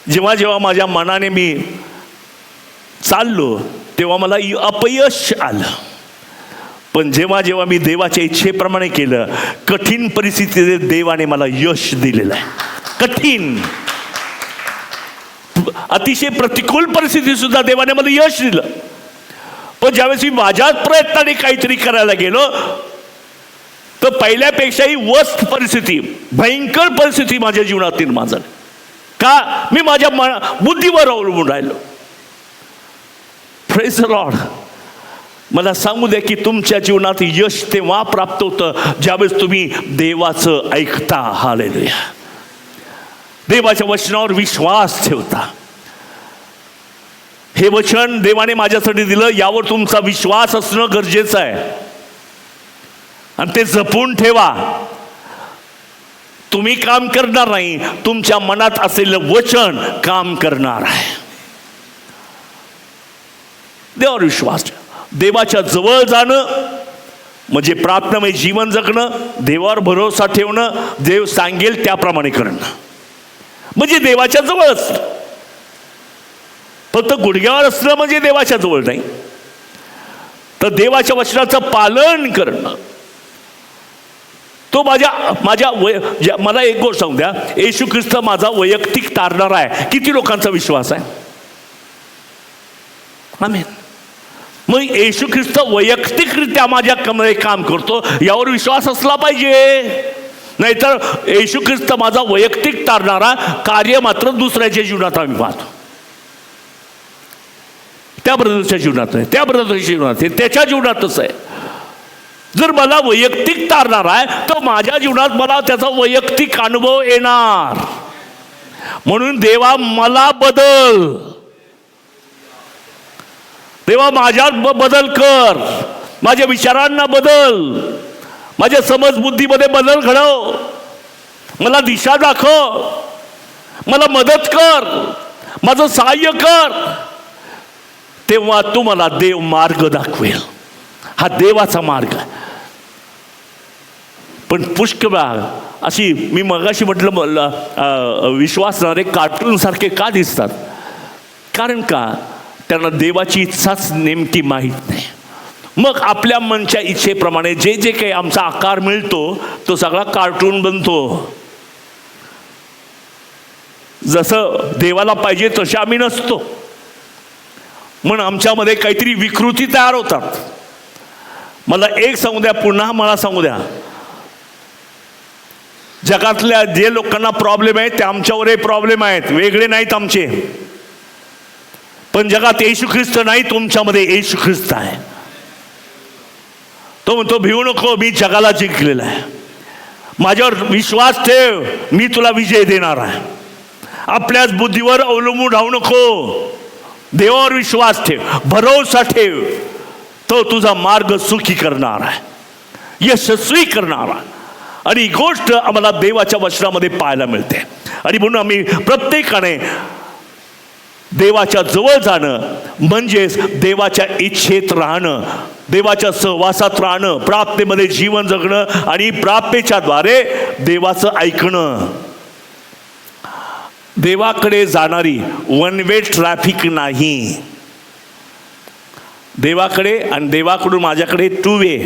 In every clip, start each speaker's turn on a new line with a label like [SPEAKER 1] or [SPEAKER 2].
[SPEAKER 1] जेव्हा जेव्हा माझ्या मनाने मी चाललो तेव्हा मला अपयश आलं, पण जेव्हा जेव्हा मी देवाच्या इच्छेप्रमाणे केलं, कठीण परिस्थितीत देवाने मला यश दिलेलं आहे. कठीण अतिशय प्रतिकूल परिस्थितीत सुद्धा देवाने मला यश दिलं. पण ज्यावेळेस मी माझ्याच प्रयत्नाने काहीतरी करायला गेलो तर पहिल्यापेक्षाही वर्स्ट परिस्थिती, भयंकर परिस्थिती माझ्या जीवनात निर्माण झाली. का? मी माझ्या बुद्धीवर अवलंबून राहिलो. Praise the Lord. मला सांगू द्या की तुमच्या जीवनात यश तेव्हा प्राप्त होतं ज्यावेळेस तुम्ही देवाचं ऐकता. हालेलुया. देवाच्या वचनावर विश्वास ठेवता. हे वचन देवाने माझ्यासाठी दिलं, यावर तुमचा विश्वास असणं गरजेचं आहे आणि ते जपून ठेवा. तुम्ही काम करणार नाही, तुमच्या मनात असलेलं वचन काम करणार आहे. देवावर विश्वास ठेवा. देवाच्या जवळ जाणं म्हणजे प्रार्थनामय जीवन जगणं, देवावर भरोसा ठेवणं, देव सांगेल त्याप्रमाणे करणं म्हणजे देवाच्या जवळ असणं. फक्त गुडघ्यावर असणं म्हणजे देवाच्या जवळ नाही, तर देवाच्या वचनाचं पालन करणं. तो मला एक गोष्ट सांगू द्या, येशू ख्रिस्त माझा वैयक्तिक तारणारा आहे. किती लोकांचा विश्वास आहे? आमेन. मग येशू ख्रिस्त वैयक्तिकरित्या माझ्याकडे काम करतो यावर विश्वास असला पाहिजे. नाहीतर येशू ख्रिस्त माझा वैयक्तिक तारणारा कार्य मात्र दुसऱ्याच्या जीवनात आम्ही पाहतो. त्या ब्रदरच्या जीवनात आहे, त्या ब्रदरच्या जीवनात आहे, त्याच्या जीवनातच आहे. जर मला वैयक्तिक तारणार आहे तर माझ्या जीवनात मला त्याचा वैयक्तिक अनुभव येणार. म्हणून देवा मला बदल, देवा माझ्यात बदल कर, माझ्या विचारांना बदल, माझ्या समजबुद्धीमध्ये बदल घडव, मला दिशा दाखव, मला मदत कर, माझं सहाय्य कर. तेव्हा तू मला देव मार्ग दाखवेल. हा देवाचा मार्ग आहे. पण पुष्कळ अशी मी मगाशी म्हटलं विश्वासणारे कार्टून सारखे का दिसतात? कारण का? त्यांना देवाची इच्छाच नेमकी माहीत नाही. मग आपल्या मनच्या इच्छेप्रमाणे जे जे काही आमचा आकार मिळतो तो सगळा कार्टून बनतो. जसं देवाला पाहिजे तसे आम्ही नसतो, म्हणून आमच्यामध्ये काहीतरी विकृती तयार होतात. मला एक सांगू द्या, पुन्हा मला सांगू द्या, जगातल्या जे लोकांना प्रॉब्लेम आहेत ते आमच्यावरही प्रॉब्लेम आहेत, वेगळे नाहीत आमचे. पण जगात येशू ख्रिस्त नाही, तुमच्यामध्ये येशू ख्रिस्त आहे. तो म्हणतो भिवू नको, मी जगाला जिंकलेला आहे. माझ्यावर विश्वास ठेव, मी तुला विजय देणार आहे. आपल्याच बुद्धीवर अवलंबून राहू नको, देवावर विश्वास ठेव, भरोसा ठेव. तो तुझा मार्ग सुखी करणार आहे, यशस्वी करणार आहे. आणि ही गोष्ट आम्हाला देवाच्या वचनामध्ये पाहायला मिळते. आणि म्हणून आम्ही प्रत्येकाने देवाच्या जवळ जाणं म्हणजेच देवाच्या इच्छेत राहणं, देवाच्या सहवासात राहणं, प्रार्थनेमध्ये जीवन जगणं आणि प्रार्थनेच्या द्वारे देवाचं ऐकणं. देवाकडे जाणारी वन वे ट्रॅफिक नाही. देवाकडे आणि देवाकडून माझ्याकडे टू वे.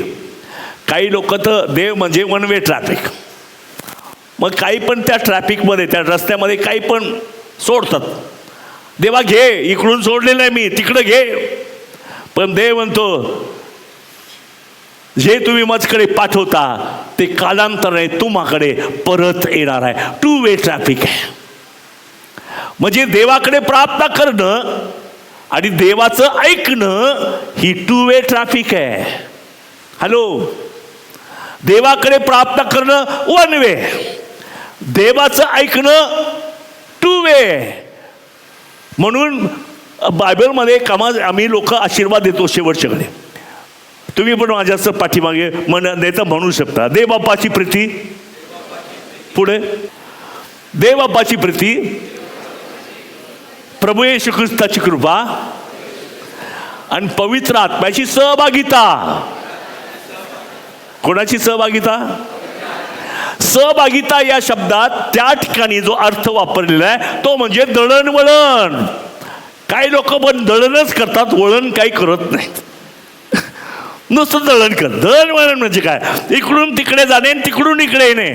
[SPEAKER 1] काही लोक तर देव म्हणजे वन वे ट्रॅफिक, मग काही पण त्या ट्रॅफिकमध्ये, त्या रस्त्यामध्ये काही पण सोडतात. देवा घे, इकडून सोडलेलं आहे मी, तिकडं घे. पण देव म्हणतो जे तुम्ही माझ्याकडे पाठवता ते कालांतराने तुम्हाकडे परत येणार आहे. टू वे ट्रॅफिक आहे. म्हणजे देवाकडे प्रार्थना करणं आणि देवाचं ऐकणं ही टू वे ट्रॅफिक आहे. हॅलो. देवाकडे प्रार्थना करणं वन वे, देवाचं ऐकणं टू वे. म्हणून बायबलमध्ये आम्ही लोक आशीर्वाद देतो शेवटच्याकडे. तुम्ही पण माझ्या पाठीमागे देता म्हणू शकता, दे बापाची प्रीती, पुढे दे बापाची प्रीती, प्रभू येशू ख्रिस्ताची कृपा आणि पवित्र आत्म्याची सहभागिता. कोणाची सहभागिता? सहभागिता या शब्दात त्या ठिकाणी जो अर्थ वापरलेला आहे तो म्हणजे दळणवळण. काही लोक पण दळणच करतात, वळण काही करत नाहीत. नुसतं दळण कर. दळणवळण म्हणजे काय? इकडून तिकडे जाणे, तिकडून इकडे येणे.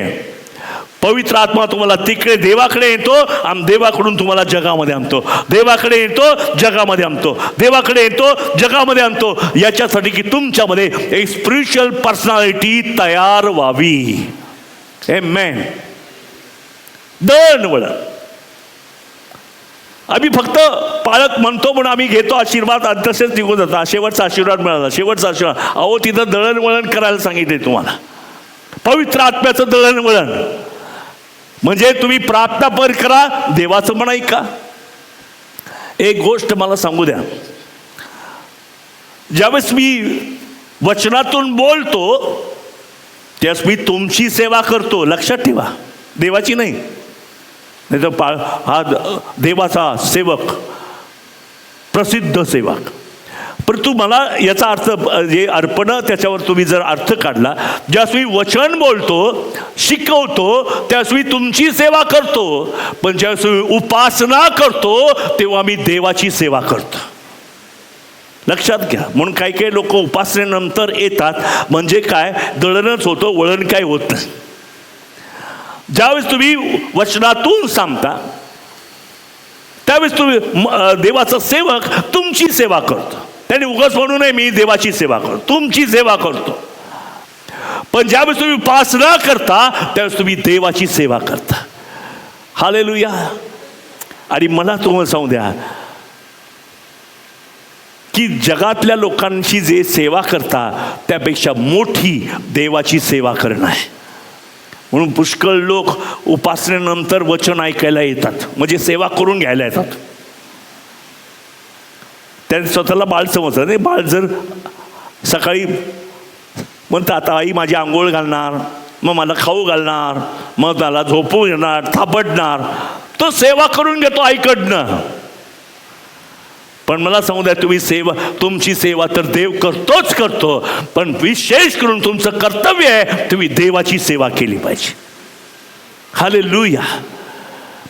[SPEAKER 1] पवित्र आत्मा तुम्हाला तिकडे देवाकडे येतो आणि देवाकडून तुम्हाला जगामध्ये आणतो. देवाकडे येतो, जगामध्ये आणतो. देवाकडे येतो, जगामध्ये आणतो. याच्यासाठी की तुमच्यामध्ये एक स्पिरिच्युअल पर्सनॅलिटी तयार व्हावी. आमेन. दळणवळण. आम्ही फक्त पाळक म्हणतो म्हणून आम्ही घेतो आशीर्वाद आणि तसेच निघून जातो. शेवटचा आशीर्वाद मिळाला, शेवटचा आशीर्वाद. अहो, तिथं दळणवळण करायला सांगितले तुम्हाला. पवित्र आत्म्याचं दळणवळण म्हणजे तुम्ही प्रार्थना पर करा, देवाचं म्हणा ऐका. एक गोष्ट मला सांगू द्या. ज्यावेळेस मी वचनातून बोलतो त्यावेळेस मी तुमची सेवा करतो. लक्षात ठेवा, देवाची नाही. नाही तर हा देवाचा सेवक, प्रसिद्ध सेवक. परंतु मला याचा अर्थ जे अर्पण त्याच्यावर तुम्ही जर अर्थ काढला, ज्यावेळेस मी वचन बोलतो, शिकवतो, त्यावेळेस मी तुमची सेवा करतो. पण ज्यावेळेस मी उपासना करतो तेव्हा मी देवाची सेवा करतो. लक्षात घ्या. म्हणून काही काही लोक उपासनेनंतर येतात म्हणजे काय, दळणच होतं, वळण काय होत नाही. ज्यावेळेस तुम्ही वचनातून सांगता त्यावेळेस तुम्ही देवाचा सेवक तुमची सेवा करतो. त्याने उगाच म्हणू नये मी देवाची सेवा करतो, तुमची सेवा करतो. पण ज्यावेळेस तुम्ही उपासना करता त्यावेळेस तुम्ही देवाची सेवा करता. हालेलुया. आणि मला तुम्हाला सांगू द्या की जगातल्या लोकांची जे सेवा करता त्यापेक्षा मोठी देवाची सेवा करणं आहे. म्हणून पुष्कळ लोक उपासनेनंतर वचन ऐकायला येतात, म्हणजे सेवा करून घ्यायला येतात. त्याने स्वतःला बाळ समजतं. नाही, बाळ जर सकाळी म्हणतं आता आई माझी आंघोळ घालणार, मग मला खाऊ घालणार, मग मला झोपू येणार, थापडणार, तो सेवा करून घेतो आईकडनं. पण मला सांगू द्या, तुमची सेवा तर देव करतोच करतो, पण विशेष करून तुमचं कर्तव्य आहे तुम्ही देवाची सेवा केली पाहिजे. हालेलुया.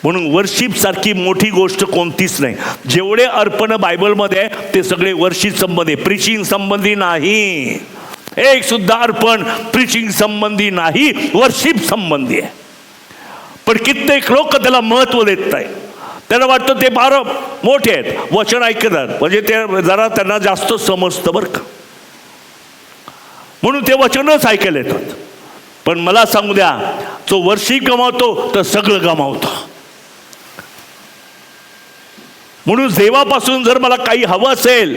[SPEAKER 1] म्हणून वर्शिप सारखी मोठी गोष्ट कोणतीच नाही. जेवढे अर्पण बायबलमध्ये आहे ते सगळे वर्शिप संबंधी, प्रीचिंग संबंधी नाही. एक सुद्धा अर्पण प्रीचिंग संबंधी नाही, वर्शिप संबंधी आहे. पण कित्येक लोक त्याला महत्त्व देत नाही. त्यांना वाटतं ते फार मोठे आहेत, वचन ऐकतात म्हणजे ते जरा त्यांना जास्त समजतं बरं का, म्हणून ते वचनच ऐकायला येतात. पण मला सांगू द्या, जो वर्षी गमावतो तर सगळं गमावतो. म्हणून देवापासून जर मला काही हवं असेल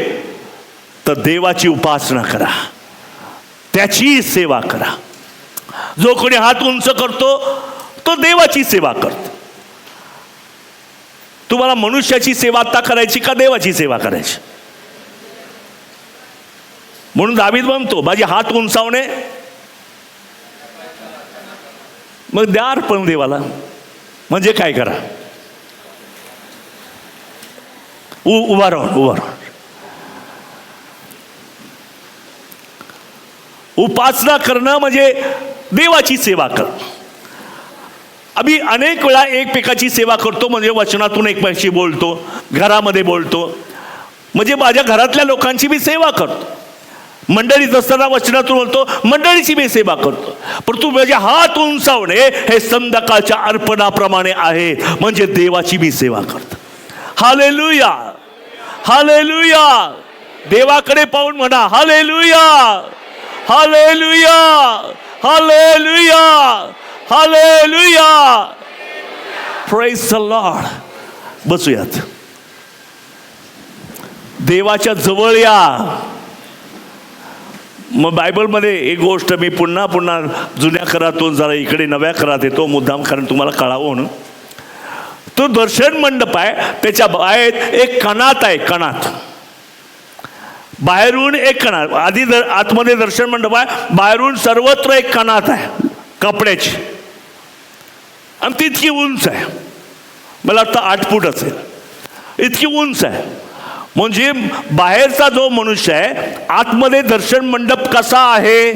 [SPEAKER 1] तर देवाची उपासना करा, त्याची सेवा करा. जो कोणी हात उंच करतो तो देवाची सेवा करतो. तुम्हाला मनुष्याची सेवा आता करायची का देवाची सेवा करायची? म्हणून दावीद म्हणतो माझे हात उंचावणे, मग द्या अर्पण देवाला. म्हणजे काय करा, उभा राहून उपासना करणं म्हणजे देवाची सेवा करणं. आम्ही अनेक वेळा एकमेकाची सेवा करतो, म्हणजे वचनातून एकमेकाशी बोलतो, घरामध्ये बोलतो, म्हणजे माझ्या घरातल्या लोकांची मी सेवा करतो. मंडळीत असताना वचनातून बोलतो, मंडळीची मी सेवा करतो. पण तू माझे हात उंचावणे हे संध्याकाळच्या अर्पणाप्रमाणे आहे, म्हणजे देवाची मी सेवा करतो. Hallelujah, hallelujah. देवाकडे पाहून म्हणा hallelujah, hallelujah, hallelujah, hallelujah. Praise the Lord. बसूयात. देवाच्या जवळ या. मग बायबलमध्ये एक गोष्ट मी पुन्हा पुन्हा जुन्या करातून जरा इकडे नव्या करात येतो मुद्दाम, कारण तुम्हाला कळावं म्हणून. तो दर्शन मंडप आहे, त्याच्या बाहेर एक कणात आहे. कणात बाहेरून एक कणात, आधी आतमध्ये दर्शन मंडप आहे, बाहेरून सर्वत्र एक कणात आहे कपड्याची, आणि ती इतकी उंच आहे, मला वाटतं 8 फूट असेल, इतकी उंच आहे. म्हणजे बाहेरचा जो मनुष्य आहे, आतमध्ये दर्शन मंडप कसा आहे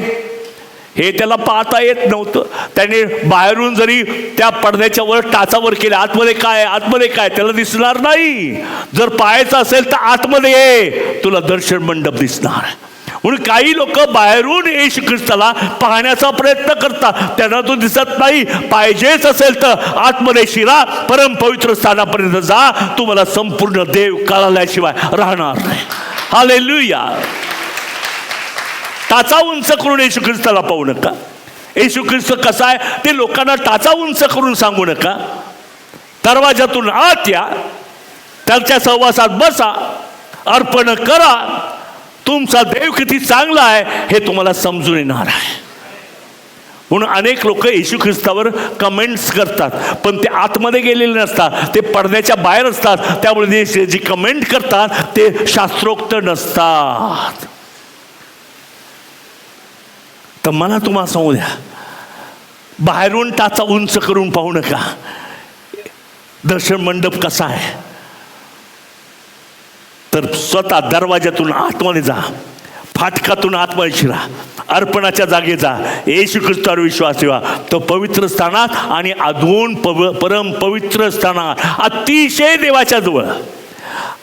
[SPEAKER 1] हे त्याला पाहता येत नव्हतं. त्याने बाहेरून जरी त्या पडद्याच्या वर टाचावर केले, आतमध्ये काय आतमध्ये काय त्याला दिसणार नाही. जर पाहायचं असेल तर आतमध्ये ये, तुला दर्शन मंडप दिसणार. म्हणून काही लोक बाहेरून येशू ख्रिस्ताला पाहण्याचा प्रयत्न करतात, त्यांना तो दिसत नाही. पाहिजेच असेल तर आतमध्ये शिरा, परम पवित्र स्थानापर्यंत जा, तुम्हाला संपूर्ण देव कळल्याशिवाय राहणार नाही. हालेलुया. टाचा उंच करून येशू ख्रिस्ताला पाहू नका. येशू ख्रिस्त कसा आहे ते लोकांना टाचा उंच करून सांगू नका. दरवाजातून आत या, त्याच्या सहवासात बसा, अर्पण करा. तुमचा देव किती चांगला आहे हे तुम्हाला समजून येणार आहे. म्हणून अनेक लोक येशू ख्रिस्तावर कमेंट्स करतात, पण ते आतमध्ये गेलेले नसतात, ते पडद्याच्या बाहेर असतात. त्यामुळे ते जी कमेंट करतात ते शास्त्रोक्त नसतात. तर मला तुम्हाला सांगू द्या, बाहेरून टाचा उंच करून पाहू नका. दर्शन मंडप कसा आहे तर स्वतः दरवाजातून आतमध्ये जा, फाटकातून आतमध्ये शिरा, अर्पणाच्या जागे जा, येशू ख्रिस्तावर विश्वास ठेवा. तो पवित्र स्थानात आणि अधून परम पवित्र स्थानात, अतिशय देवाच्या जवळ,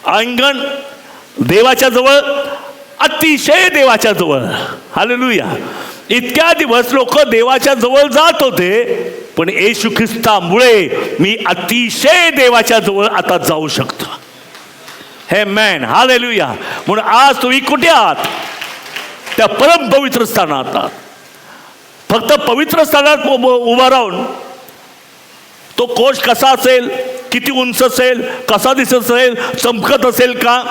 [SPEAKER 1] अंगण देवाच्या जवळ, अतिशय देवाच्या जवळ. हालेलुया. इतक्या दिवस लोक देवाच्या जवळ जात होते, पण येशू ख्रिस्तामुळे मी अतिशय देवाच्या जवळ आता जाऊ शकतो. हे मॅन. हालेलुया. म्हणून आज तुम्ही कुठे आहात? त्या परम पवित्र स्थानात आहात. फक्त पवित्र स्थानात उभा राहून तो कोश कसा असेल, किती उंच असेल, कसा दिसत असेल, चमकत असेल का,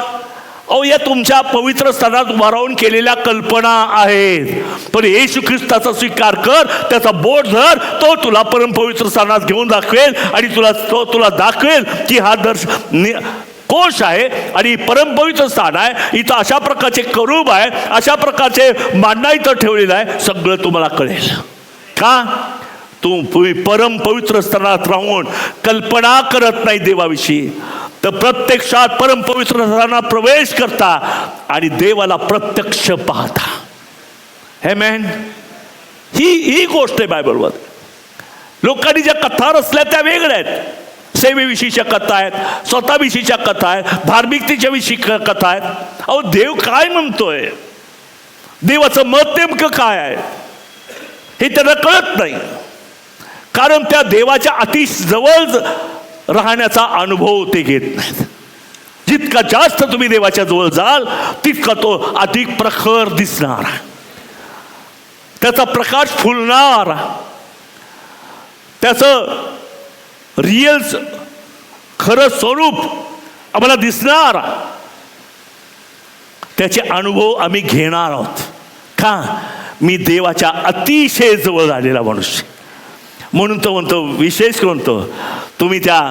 [SPEAKER 1] अहो या तुमच्या पवित्र स्थानात उभा राहून केलेल्या कल्पना आहेत. पण येशू ख्रिस्ताचा स्वीकार कर, त्याचा बोट धर, तो तुला परम पवित्र स्थानात घेऊन दाखवेल. आणि तुला दाखवेल की हा कोश आहे आणि परम पवित्र स्थान आहे. इथं अशा प्रकारचे करूब आहे, अशा प्रकारचे मांडा इथं ठेवलेला आहे. सगळं तुम्हाला कळेल. का? तुम्ही परम पवित्र स्थानात राहून कल्पना करत नाही देवाविषयी, तर प्रत्यक्षात परम पवित्र स्थानात प्रवेश करता आणि देवाला प्रत्यक्ष पाहता. हे मॅन, ही गोष्ट आहे बायबलवर. लोकांनी ज्या कथा रचल्या त्या वेगळ्या आहेत. सेवेविषयीच्या कथा आहेत, स्वतःविषयीच्या कथा आहेत, धार्मिकतेच्या विषयी कथा आहेत. अहो देव काय म्हणतोय, देवाचं मत नेमकं काय आहे हे त्यांना कळत नाही. कारण त्या देवाच्या अति जवळ राहण्याचा अनुभव ते घेत नाहीत. जितका जास्त तुम्ही देवाच्या जवळ जाल तितका तो अधिक प्रखर दिसणार, त्याचा प्रकाश फुलणार, त्याचं रिअल खरं स्वरूप आम्हाला दिसणार, त्याचे अनुभव आम्ही घेणार आहोत. का? मी देवाच्या अतिशय जवळ झालेला मनुष्य. म्हणून तो म्हणतो, विशेष म्हणतो, तुम्ही त्या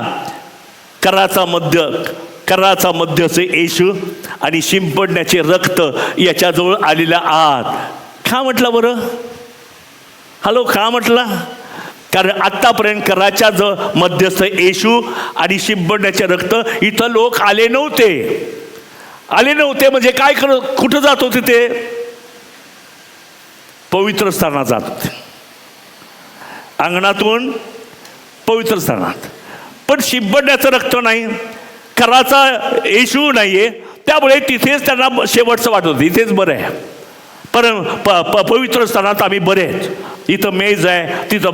[SPEAKER 1] कराचा मध्यचे येशू आणि शिंपडण्याचे रक्त याच्याजवळ आलेला आहात. का म्हटलं बरं? हॅलो, का म्हटलं? कारण आत्तापर्यंत कराच्या मध्यस्थ येशू आणि शिंपडण्याचे रक्त इथं लोक आले नव्हते. म्हणजे काय कुठं जात होते ते? पवित्र स्थानात जात होते, अंगणातून पवित्र स्थानात. पण शिंपडण्याचं रक्त नाही, कराचा येशू नाहीये, त्यामुळे तिथेच त्यांना शेवटचं वाटत होतं, इथेच बरं आहे. पण पवित्र स्थानात आम्ही बरे आहेत. इथं मेज आहे, तिथं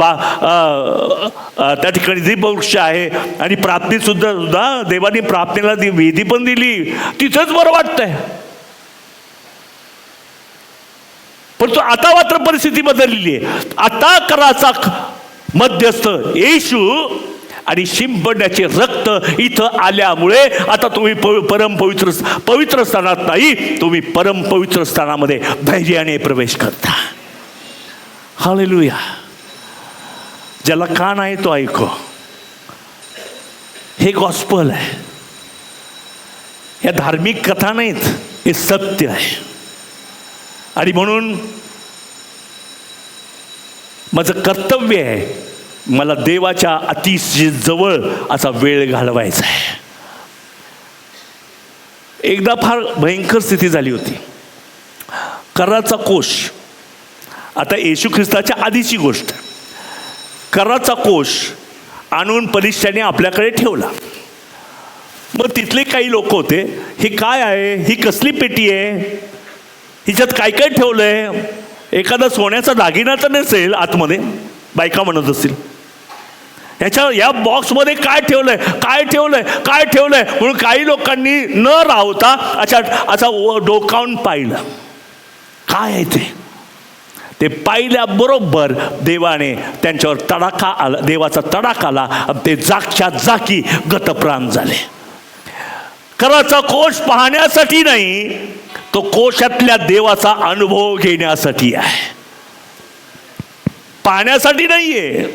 [SPEAKER 1] त्या ठिकाणी दीपवृक्ष आहे आणि प्रार्थनेत सुद्धा देवाने प्रार्थनेला वेदी पण दिली, तिथंच बरं वाटतंय. पण तो आता मात्र परिस्थिती बदललेली आहे. आता कराचा मध्यस्थ येशू आणि शिंपडण्याचे रक्त इथं आल्यामुळे आता तुम्ही परम पवित्र स्थानात नाही, तुम्ही परम पवित्र स्थानामध्ये धैर्याने प्रवेश करता. हालेलुया. ज्याला कान आहे तो ऐको. हे गॉस्पल आहे, या धार्मिक कथा नाहीत, हे सत्य आहे. आणि म्हणून माझं कर्तव्य आहे, मला देवाच्या अतिशय जवळ असा वेळ घालवायचा आहे. एकदा फार भयंकर स्थिती झाली होती. कराचा कोश आता येशू ख्रिस्ताच्या आधीची गोष्ट, कराचा कोश आणून परीक्षाने आपल्याकडे ठेवला. मग तिथले काही लोक होते, हे काय आहे, ही कसली पेटी आहे, हिच्यात काय काय ठेवलंय, एखादा सोन्याचा दागिना तर नसेल आतमध्ये, बायका म्हणत असतील, या बॉक्समध्ये काय ठेवलंय, काय ठेवलंय, काय ठेवलंय. म्हणून काही लोकांनी न राहता असा डोकावून पाहिलं काय आहे ते पाहिल्याबरोबर देवाने त्यांच्यावर तडाखा आला, देवाचा तडाखा आला. ते जागच्या जागी गतप्राण झाले. कराचा कोश पाहण्यासाठी नाही, तो कोशातल्या देवाचा अनुभव घेण्यासाठी आहे, पाहण्यासाठी नाहीये.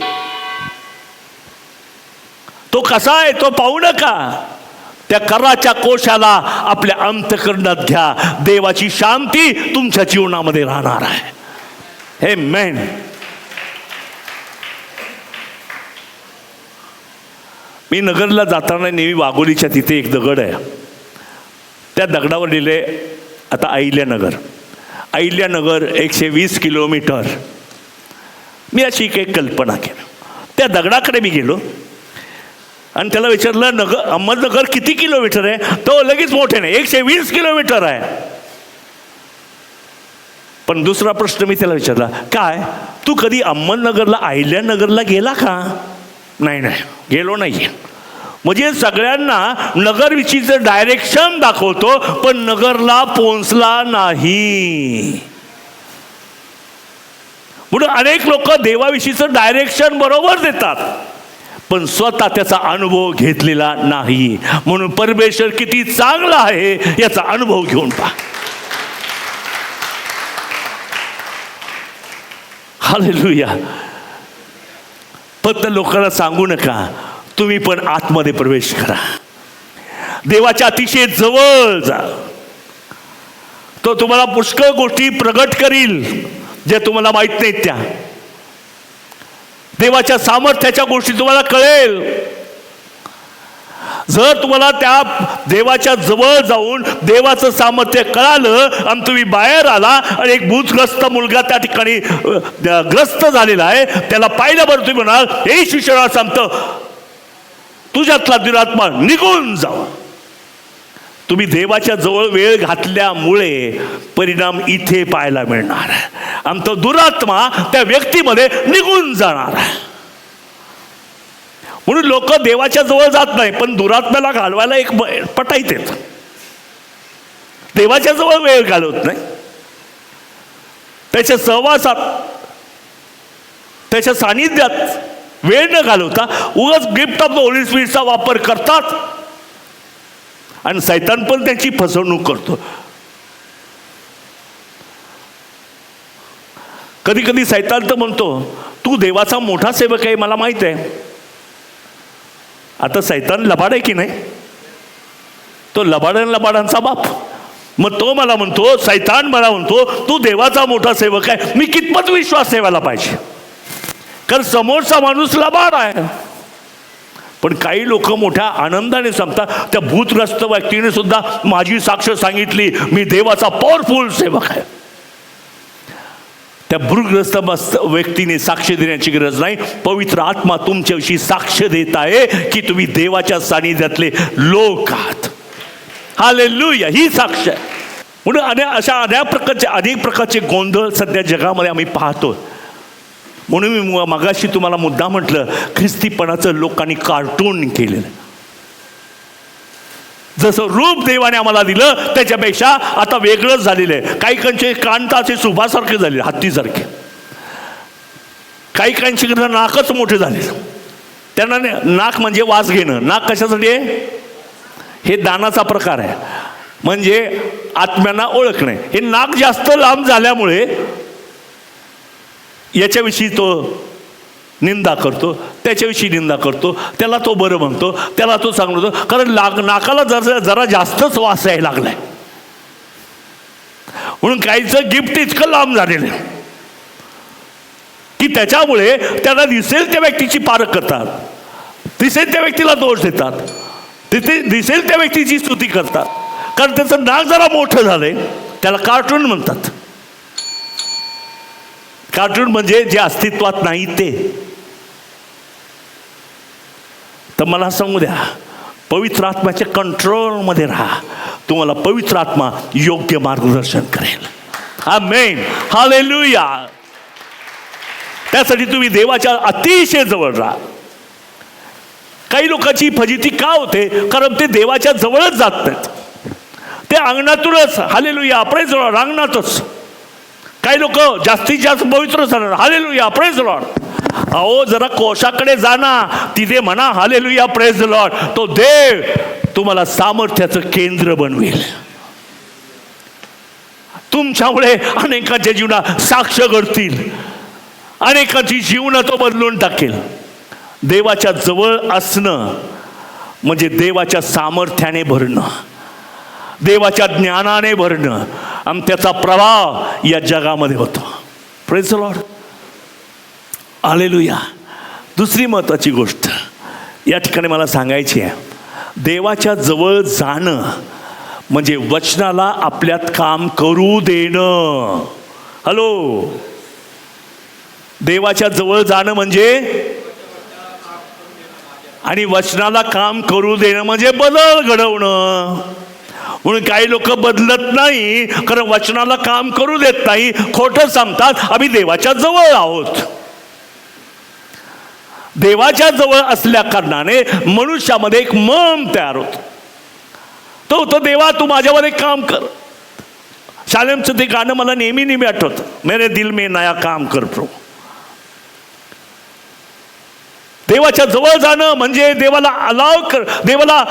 [SPEAKER 1] तो कसा आहे तो पाहू नका, त्या कराच्या कोशाला आपल्या अंतःकरणात घ्या. देवाची शांती तुमच्या जीवनामध्ये राहणार आहे. आमेन. मी नगरला जाताना नेहमी वाघोलीच्या तिथे एक दगड आहे, त्या दगडावर लिहिले आता अहिल्यानगर. अहिल्यानगर 120 किलोमीटर. मी अशी एक कल्पना केली. त्या दगडाकडे मी गेलो आणि त्याला विचारलं, अहमदनगर किती किलोमीटर आहे. तो लगेच मोठे नाही, 120 किलोमीटर आहे. पण दुसरा प्रश्न मी त्याला विचारला, काय तू कधी अहमदनगरला अहिल्यानगरला गेला का. नाही गेलो नाही. म्हणजे सगळ्यांना नगरविषयीचं डायरेक्शन दाखवतो, पण नगरला पोहोचला नाही. म्हणून अनेक लोक देवाविषयीचं डायरेक्शन बरोबर देतात, पण स्वतः त्याचा अनुभव घेतलेला नाही. म्हणून परमेश्वर किती चांगला आहे याचा अनुभव घेऊन पहा. हालेलुया. फक्त लोकांना सांगू नका, तुम्ही पण आतमध्ये प्रवेश करा, देवाच्या अतिशय जवळ जा. तो तुम्हाला पुष्कळ गोष्टी प्रगट करील जे तुम्हाला माहित नाहीत. त्या देवाच्या सामर्थ्याच्या गोष्टी तुम्हाला कळेल. जर तुम्हाला त्या देवाच्या जवळ जाऊन देवाचं सामर्थ्य कळालं आणि तुम्ही बाहेर आला आणि एक भूतग्रस्त मुलगा त्या ठिकाणी ग्रस्त झालेला आहे, त्याला पाहिल्याबरोबर तुम्ही म्हणाल, हे शिष्याला सांगतो, तुझ्यातला दुरात्मा निघून जावा. तुम्ही देवाच्या जवळ वेळ घातल्यामुळे परिणाम इथे पाहायला मिळणार आहे. आणि तो दुरात्मा त्या व्यक्तीमध्ये निघून जाणार आहे. म्हणून लोक देवाच्या जवळ जात नाही, पण दुरात्म्याला घालवायला एक पटाईत येत. देवाच्या जवळ वेळ घालवत नाही, त्याच्या सहवासात, त्याच्या सानिध्यात वेळ न घालवता उगाच गिफ्ट ऑफ द होली स्पिरिटचा वापर करतात. आणि सैतान पण त्याची फसवणूक करतो. कधी कधी सैतान तर म्हणतो, तू देवाचा मोठा सेवक आहे, मला माहित आहे. आता सैतान लबाड आहे की नाही, तो लबाडांचा बाप. मग तो मला म्हणतो, सैतान मला म्हणतो, तू देवाचा मोठा सेवक आहे. मी कितपत विश्वास ठेवायला पाहिजे, कारण समोरचा माणूस लबाड आहे. पण काही लोक मोठ्या आनंदाने सांगतात, त्या भूतग्रस्त व्यक्तीने सुद्धा माझी साक्ष सांगितली, मी देवाचा पॉवरफुल सेवक आहे. त्या भूतग्रस्त व्यक्तीने साक्ष देण्याची गरज नाही. पवित्र आत्मा तुमच्याविषयी साक्ष देत आहे की तुम्ही देवाच्या सानिध्यातले लोक आहात. हालेलुया. ही साक्ष आहे. म्हणून अशा अनेक प्रकारचे गोंधळ सध्या जगामध्ये आम्ही पाहतो. म्हणून मी मगाशी तुम्हाला मुद्दा म्हटलं, ख्रिस्तीपणाचं लोकांनी कार्टून केलेलं. जसं रूप देवाने आम्हाला दिलं त्याच्यापेक्षा आता वेगळंच झालेलं आहे. काही कांचे कांताचे सुभासारखे झाले, हत्तीसारखे. काही कांचे नाकच मोठे झाले. त्यांना नाक म्हणजे वास घेणं. नाक कशासाठी आहे, हे दानाचा प्रकार आहे, म्हणजे आत्म्यांना ओळखणे. हे नाक जास्त लांब झाल्यामुळे याच्याविषयी तो निंदा करतो, त्याच्याविषयी निंदा करतो, त्याला तो बरं म्हणतो, त्याला तो चांगलं म्हणतो, कारण नाकाला जरा जास्तच वास यायला लागलाय. म्हणून काहीचं गिफ्ट इतकं लांब झालेलं आहे की त्याच्यामुळे त्यांना दिसेल त्या व्यक्तीची पारख करतात, दिसेल त्या व्यक्तीला दोष देतात, तिथे दिसेल त्या व्यक्तीची स्तुती करतात, कारण त्याचं नाक जरा मोठं झालंय. त्याला कार्टून म्हणतात. कार्टून म्हणजे जे अस्तित्वात नाही ते. तर मला सांगू द्या, पवित्र आत्म्याच्या कंट्रोलमध्ये राहा. तुम्हाला पवित्र आत्मा योग्य मार्गदर्शन करेल. आमेन, हालेलुया. त्यासाठी तुम्ही देवाच्या अतिशय जवळ राहा. काही लोकांची फजिती का होते? कारण ते देवाच्या जवळच जात नाहीत. ते अंगणातूनच हालेलुया प्रेज लॉर्ड, अंगणातच. काही लोक जास्तीत जास्त पवित्र झालं हालेलुया प्रेज लॉर्ड. अहो जरा कोशाकडे जाना, तिथे म्हणा हालेलुया प्रेज लॉर्ड. तो देव तुम्हाला सामर्थ्याचं केंद्र बनवेल. तुमच्यामुळे अनेकांच्या जीवनात साक्ष घडतील, अनेकांची जीवन तो बदलून टाकेल. देवाच्या जवळ असणं म्हणजे देवाच्या सामर्थ्याने भरणं, देवाच्या ज्ञानाने भरणं, आणि त्याचा प्रभाव या जगामध्ये होतो. Praise the Lord, hallelujah. दुसरी महत्त्वाची गोष्ट या ठिकाणी मला सांगायची आहे. देवाच्या जवळ जाणं म्हणजे वचनाला आपल्यात काम करू देणं. हॅलो, देवाच्या जवळ जाणं म्हणजे, आणि वचनाला काम करू देणं म्हणजे बदल घडवणं. म्हणून काही लोक बदलत नाही, कारण वचनाला काम करू देत नाही. खोटं सांगतात, आम्ही देवाच्या जवळ आहोत. देवाच्या जवळ असल्या कारणाने मनुष्यामध्ये एक मन तयार होतं. तो होतं, देवा तू माझ्यामध्ये काम कर. शालेमचं ते गाणं मला नेहमी नेहमी आठवतं, मेरे दिल में नया काम कर प्रभू. देवाच्या जवळ जाणं म्हणजे देवाला अलाव कर, देवाला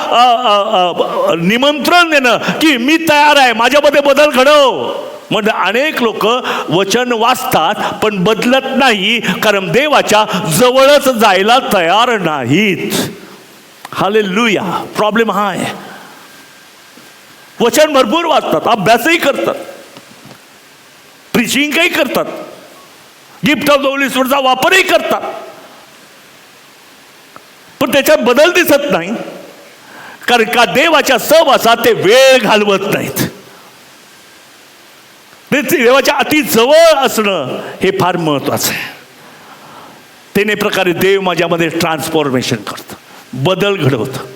[SPEAKER 1] निमंत्रण देणं की मी तयार आहे, माझ्यामध्ये बदल घडव. म्हणजे अनेक लोक वचन वाचतात पण बदलत नाही, कारण देवाच्या जवळच जायला तयार नाहीत. हालेलुया. प्रॉब्लेम हा आहे. वचन भरपूर वाचतात, अभ्यासही करतात, प्रीचिंगही करतात, गिफ्ट ऑफ द होली स्पिरिटचा वापरही करतात, पण त्याच्यात बदल दिसत नाही. कारण का देवाच्या सहवासात ते वेळ घालवत नाहीत. देवाच्या अति जवळ असणं हे फार महत्वाचं आहे. त्याने प्रकारे देव माझ्यामध्ये ट्रान्सफॉर्मेशन करतं, बदल घडवतं.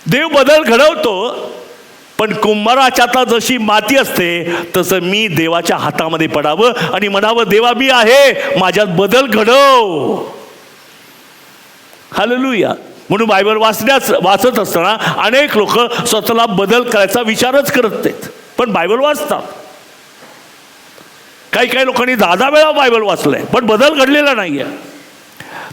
[SPEAKER 1] देव बदल घडवतो, पण कुंभाराच्या जशी माती असते तसं मी देवाच्या हातामध्ये पडावं आणि म्हणावं, देवा मी आहे, माझ्यात बदल घडव. हालेलुया. म्हणून बायबल वाचत असताना अनेक लोक स्वतःला बदल करायचा विचारच करत नाहीत, पण बायबल वाचतात. काही लोकांनी 10 वेळा बायबल वाचलंय, पण बदल घडलेला नाहीये.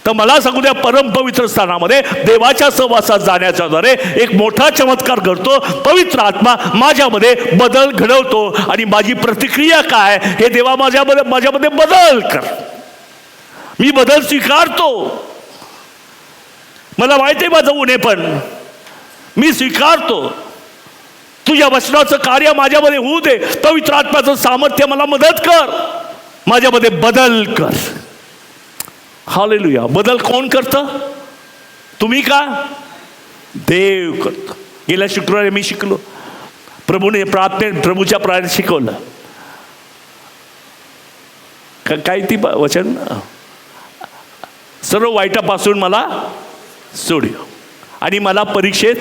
[SPEAKER 1] तर मला सांगू द्या, परमपवित्र स्थानामध्ये देवाच्या सहवासात जाण्याच्या द्वारे एक मोठा चमत्कार घडतो. पवित्र आत्मा माझ्यामध्ये बदल घडवतो आणि माझी प्रतिक्रिया काय, हे देवा माझ्यामध्ये बदल कर. मी बदल स्वीकारतो. मला माहिती आहे माझं उणे, पण मी स्वीकारतो. तुझ्या वचनाचं कार्य माझ्यामध्ये होऊ दे. पवित्र आत्म्याचं सामर्थ्य मला मदत कर, माझ्यामध्ये बदल कर. हालेलुया. बदल कोण करतं? तुम्ही का? देव करतो. गेल्या शुक्रवारी मी शिकलो, प्रभूच्या प्रार्थनेत शिकवलं काय ती वचन, सर्व वाईटापासून मला सोडव आणि मला परीक्षेत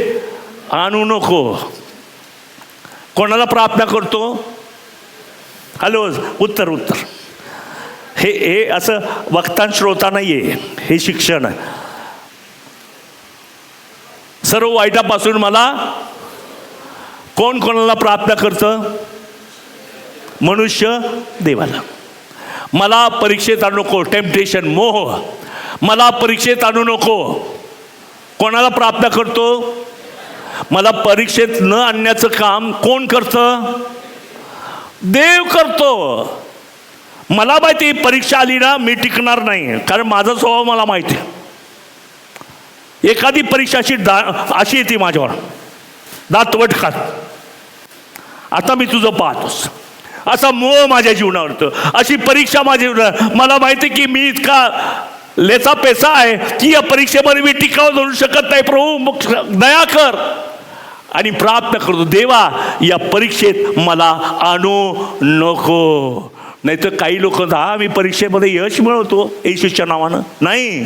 [SPEAKER 1] आणू नको. कोणाला प्रार्थना करतो? हॅलो, उत्तर हे असं वक्ता श्रोता नाहीये, हे शिक्षण आहे. सर्व वाईटापासून मला कोणाला प्रार्थना करतं? मनुष्य देवाला. मला परीक्षेत आणू नको, टेम्पटेशन, मोह, मला परीक्षेत आणू नको. कोणाला प्रार्थना करतो? मला परीक्षेत न आणण्याचं काम कोण करतं? देव करतो. मला माहिती, परीक्षा आली ना मी टिकणार नाही, कारण माझा स्वभाव मला माहिती. एखादी परीक्षा अशी येते माझ्यावर, दातवट खात, आता मी तुझं पाहतोस, असा मोह माझ्या जीवनावर, अशी परीक्षा माझ्या जीवनावर. मला माहिती की मी इतका लेचा पेसा आहे की या परीक्षेमध्ये मी टिकाव धरू शकत नाही. प्रभू दया कर. आणि प्रार्थना करतो, देवा या परीक्षेत मला आणू नको. नाही तर काही लोक आम्ही परीक्षेमध्ये यश मिळवतो येशूच्या नावानं. नाही,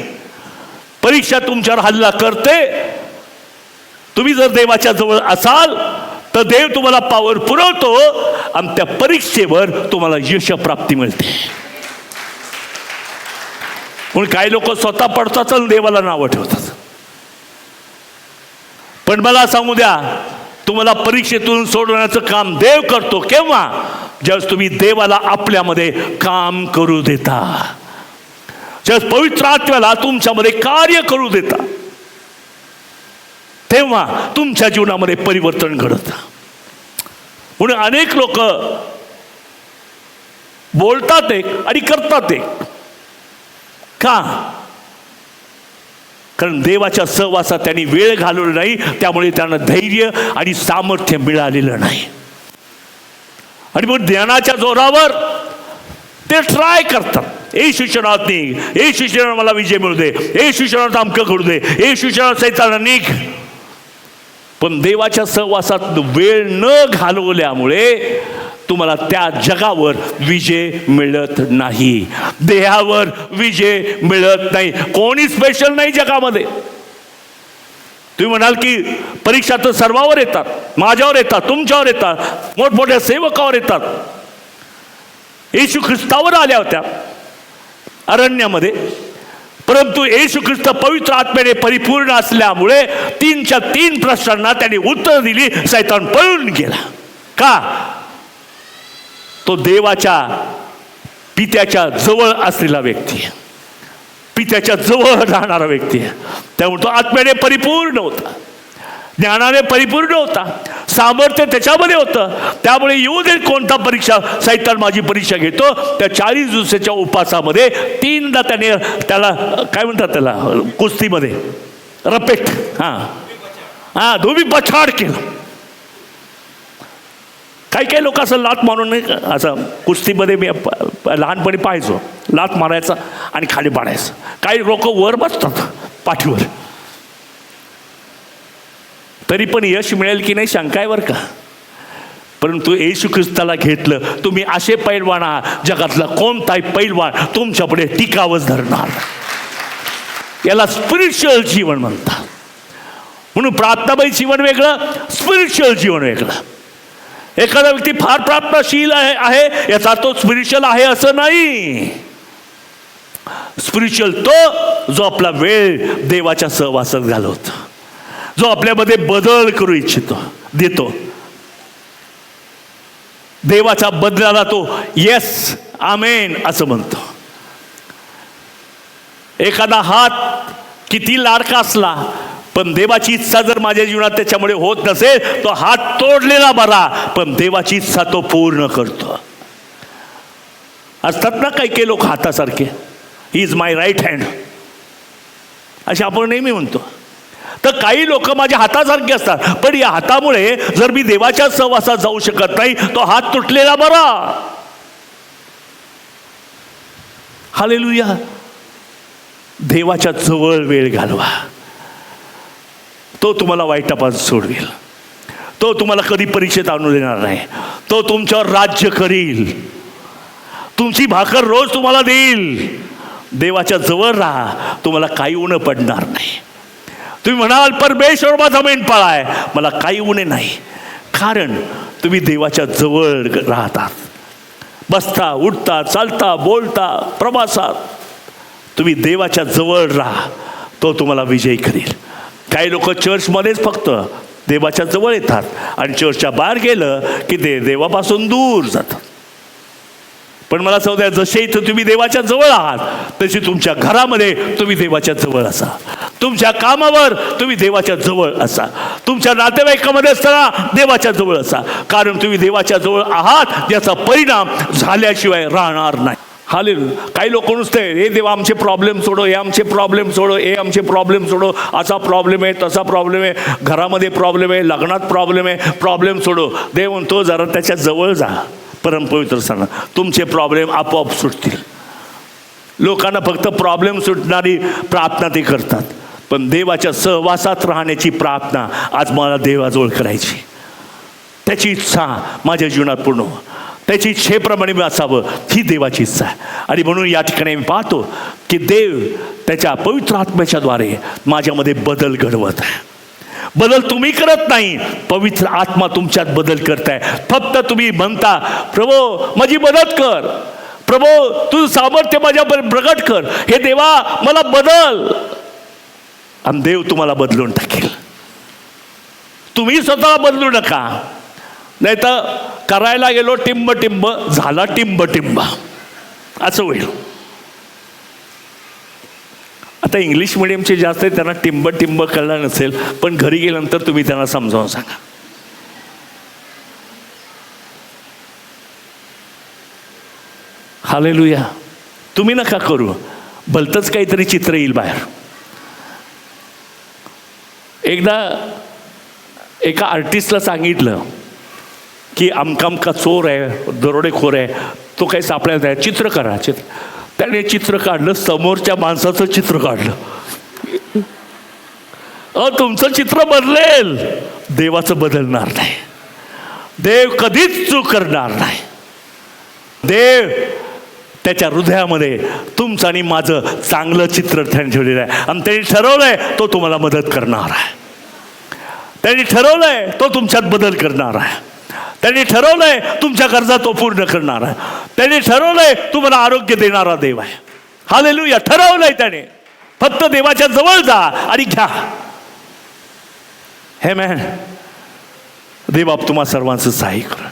[SPEAKER 1] परीक्षा तुमच्यावर हल्ला करते. तुम्ही जर देवाच्या जवळ असाल तर देव तुम्हाला पावर पुरवतो आणि त्या परीक्षेवर तुम्हाला यश प्राप्ती मिळते. म्हणून काही लोक स्वतः पडतात आणि देवाला नावं ठेवतात. पण मला सांगू द्या, तुम्हाला परीक्षेतून सोडवण्याचं काम देव करतो. केव्हा? ज्यावेळेस तुम्ही देवाला आपल्यामध्ये काम करू देता, ज्यावेळेस पवित्र आत्म्याला तुमच्यामध्ये कार्य करू देता, तेव्हा तुमच्या जीवनामध्ये परिवर्तन घडतं. म्हणून अनेक लोक बोलतात एक आणि करतात एक. का? कारण देवाच्या सहवासात त्यांनी वेळ घालवला नाही, त्यामुळे त्यांना धैर्य आणि सामर्थ्य मिळालेलं नाही. आणि मग ज्ञानाच्या जोरावर ते ट्राय करतात. ए शिक्षणात निघ, ए शिक्षणात मला विजय मिळू दे, ए शिक्षणात अमकं करू दे, ए शिक्षणात सैताना निघ. पण देवाच्या सहवासात वेळ न घालवल्यामुळे तुम्हाला त्या जगावर विजय मिळत नाही, देहावर विजय मिळत नाही. कोणी स्पेशल नाही जगामध्ये. तुम्ही म्हणाल की परीक्षा तर सर्वांवर येतात, माझ्यावर येतात, तुमच्यावर येतात, मोठमोठ्या सेवकावर येतात. येशू ख्रिस्तावर आल्या होत्या अरण्यामध्ये, परंतु येशू ख्रिस्त पवित्र आत्म्याने परिपूर्ण असल्यामुळे 3च्या 3 प्रश्नांना त्यांनी उत्तर दिली. सैतान पळून गेला. का? तो देवाच्या पित्याच्या जवळ असलेला व्यक्ती आहे, पित्याच्या जवळ राहणारा व्यक्ती आहे. त्यामुळे तो आत्म्याने परिपूर्ण होता, ज्ञानाने परिपूर्ण होता, सामर्थ्य त्याच्यामध्ये होतं. त्यामुळे येऊ दे कोणता परीक्षा, सैतान माझी परीक्षा घेतो. त्या 40 दिवसाच्या उपासामध्ये 3दा त्याला काय म्हणतात, त्याला कुस्तीमध्ये रपेट, धोबी पछाड केलं. काही लोक असं लात मारून नाही, असं कुस्तीमध्ये मी लहानपणी पाहायचो, लात मारायचा आणि खाली पाडायचं. काही लोक वर बसतात पाठीवर, तरी पण यश मिळेल की नाही शंका आहे बरं का. परंतु येशू ख्रिस्ताला घेतलं, तुम्ही असे पैलवान आहात, जगातला कोणताही पैलवान तुमच्यापुढे टिकावंच धरणार. याला स्पिरिच्युअल जीवन म्हणतात. म्हणून प्रार्थनामय जीवन वेगळं, स्पिरिच्युअल जीवन वेगळं. एखादा व्यक्ती फार प्रार्थनाशील आहे याचा तो स्पिरिच्युअल आहे असं नाही. स्पिरिच्युअल तो जो आपला वेळ देवाच्या सहवासात घालवतो, जो आपल्यामध्ये बदल करू इच्छितो, देतो. देवाच्या बदलाला तो येस आमेन असं म्हणतो. एखादा हात किती लाडका असला पण देवाची इच्छा जर माझ्या जीवनात त्याच्यामुळे होत नसेल, तो हात तोडलेला बरा, पण देवाची इच्छा तो पूर्ण करतो. असतात ना काही लोक हातासारखे, he is my right hand असे आपण नेहमी म्हणतो. तर काही लोक माझ्या हातासारखे असतात, पण या हातामुळे जर मी देवाच्या सहवासात जाऊ शकत नाही, तो हात तुटलेला बरा. हालेलुया. देवाच्या जवळ वेळ घालवा, तो तुम्हाला वाईटापासून सोडवेल. तो तुम्हाला कधी परीक्षेत आणू देणार नाही. तो तुमच्यावर राज्य करील, तुमची भाकर रोज तुम्हाला देईल. देवाच्या जवळ राहा, तुम्हाला काही ऊन पडणार नाही. तुम्ही म्हणाल परमेश्वर माझा मेंढपाळ आहे, मला काही ऊने नाही. कारण तुम्ही देवाच्या जवळ राहतात. बसता, उठता, चालता, बोलता, प्रवासात तुम्ही देवाच्या जवळ राहा, तो तुम्हाला विजयी करेल. काही लोक चर्चमध्येच फक्त देवाच्या जवळ येतात आणि चर्चच्या बाहेर गेलं की ते देवापासून दूर जातात. पण मला सांगू द्या, जसे इथं तुम्ही देवाच्या जवळ आहात तशी तुमच्या घरामध्ये तुम्ही देवाच्या जवळ असा, तुमच्या कामावर तुम्ही देवाच्या जवळ असा, तुमच्या नातेवाईकामध्ये असताना देवाच्या जवळ असा. कारण तुम्ही देवाच्या जवळ आहात याचा परिणाम झाल्याशिवाय राहणार नाही. हालेलुया. काही लोक नुसते हे देवा आमचे प्रॉब्लेम सोडो, हे आमचे प्रॉब्लेम सोडो, हे आमचे प्रॉब्लेम सोडो, असा प्रॉब्लेम आहे, तसा प्रॉब्लेम आहे, घरामध्ये प्रॉब्लेम आहे, लग्नात प्रॉब्लेम आहे, प्रॉब्लेम सोडो. देव म्हणतो जरा त्याच्या जवळ जा. परमपवित्र स्थान, तुमचे प्रॉब्लेम आपोआप सुटतील. लोकांना फक्त प्रॉब्लेम सुटणारी प्रार्थना ते करतात, पण देवाच्या सहवासात राहण्याची प्रार्थना आज मला देवाजवळ करायची, त्याची इच्छा माझ्या जीवनात पूर्ण हो. त्याची इच्छेप्रमाणे मी असावं, ही देवाची इच्छा आहे. आणि म्हणून या ठिकाणी मी पाहतो की देव त्याच्या पवित्र आत्म्याच्या द्वारे माझ्यामध्ये बदल घडवत आहे. बदल तुम्ही करत नाही, पवित्र आत्मा तुमच्यात बदल करताय. फक्त तुम्ही म्हणता, प्रभू माझी मदत कर, प्रभू तुझं सामर्थ्य माझ्यापर्यंत प्रगट कर, हे देवा मला बदल, आणि देव तुम्हाला बदलून टाकेल. तुम्ही स्वतःला बदलू नका, नाही तर करायला गेलो टिंब टिंब, झाला टिंब टिंब, असं होईल. आता इंग्लिश मिडियमचे जास्त आहे, त्यांना टिंब टिंब कळलं नसेल, पण घरी गेल्यानंतर तुम्ही त्यांना समजावून सांगा. हालेलुया. तुम्ही नका करू, भलतंच काहीतरी चित्र येईल बाहेर. एकदा एका आर्टिस्टला सांगितलं की अमका चोर आहे, दरोडेखोर आहे, तो काही सापड्यात आहे, चित्र करा. त्याने चित्र काढलं, समोरच्या माणसाचं चित्र काढलं. तुमचं चित्र बदलेल, देवाचं बदलणार नाही. देव कधीच चूक करणार नाही. देव त्याच्या हृदयामध्ये तुमचं आणि माझं चांगलं चित्र त्याने ठेवलेलं आहे, आणि त्यांनी ठरवलंय तो तुम्हाला मदत करणार आहे. त्यांनी ठरवलंय तो तुमच्यात बदल करणार आहे. त्यांनी ठरवलंय तुमच्या गरजा तो पूर्ण करणार आहे. त्यांनी ठरवलंय तुम्हाला आरोग्य देणारा देव आहे. हालेलुया. ठरवलंय त्याने. फक्त देवाच्या जवळ जा आणि घ्या. हे मॅन, देव आप तुम्हा सर्वांचं सहाय्य करा.